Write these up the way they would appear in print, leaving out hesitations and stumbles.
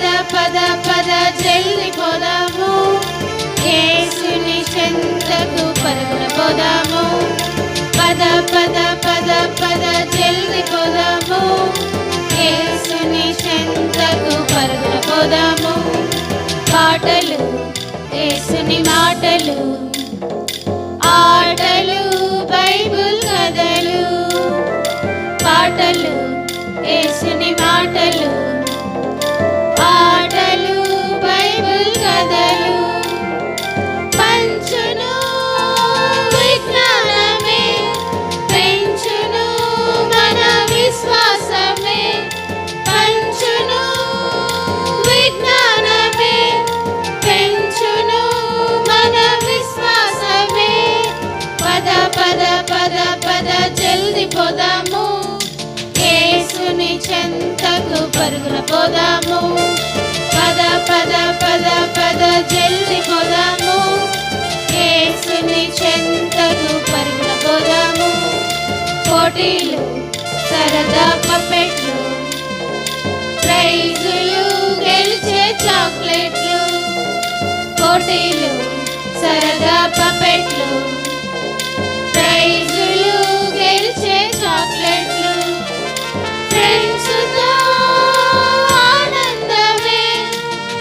పద పద పద జల్ది పోదాము, యేసుని చెంతకు పరుగున పోదాము. పద పద పద పద జల్ది పోదాము, యేసుని చెంతకు పరుగున పోదాము. పాటలు యేసుని మాటలు, ఆటలు బైబిల్ కథలు. పాటలు యేసుని మాటలు, ఆటలు బైబిల్ కథలు. పంచును విజ్ఞానమే, పెంచును మన విశ్వాసమే. పంచును విజ్ఞానమే, పెంచును మన విశ్వాసమే. పద పద పద పద జల్ది పోదాము, యేసుని చెంతకు పరుగున పోదాము. పద పద పద పద జల్ది పోదాము, యేసుని చెంతకు పరుగున పోదాము. పోటీలు సరదా పప్పెట్లు, ప్రైజులు గెలిచే చాక్లెట్లు. పోటీలు సరదా పప్పెట్లు, ప్రైజులు గెలిచే చాక్లెట్లు. ఫ్రెండ్స్తో ఆనందమే,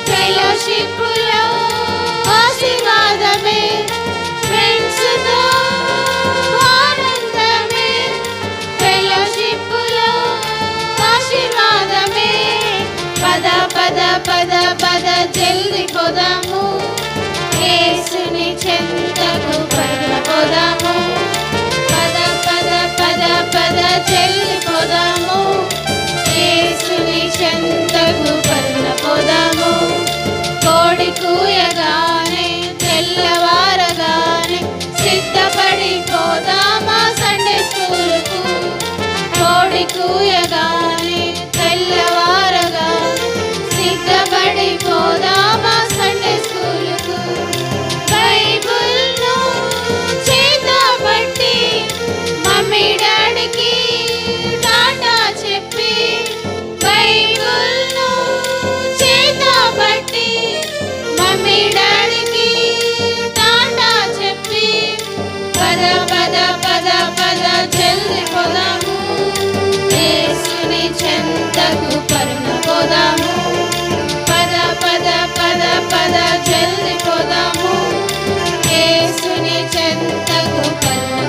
ఫెలోషిప్లో ఆశీర్వాదమే. ఫ్రెండ్స్తో ఆనందమే, ఫెలోషిప్లో ఆశీర్వాదమే. పద పద పద పద జల్ది పోదాము, యేసుని చెంతకు పరుగున పోదాము. పద పద పద పద జల్ది పోదాము, యేసుని చెంతకు పరుగున పోదాము. కోడి కూయగానే తెల్లవారగానే సిద్ధపడి పోదామా సండే స్కూలుకు. కోడి కూయగానే తెల్లవారగానే సిద్ధపడి పోదామా సండే స్కూలుకు. బైబిల్ను చేతబట్టి మమ్మీ డాడీకి టాటా చెప్పి. బైబిల్ను చేతబట్టి మమ్మీ డాడీకి టాటా చెప్పి. పద పద పద పద జల్ది పోదాము, యేసుని చెంతకు పరుగున పోదాము. పద పద పద పద జల్ది పోదాము, యేసుని చెంతకు పరుగున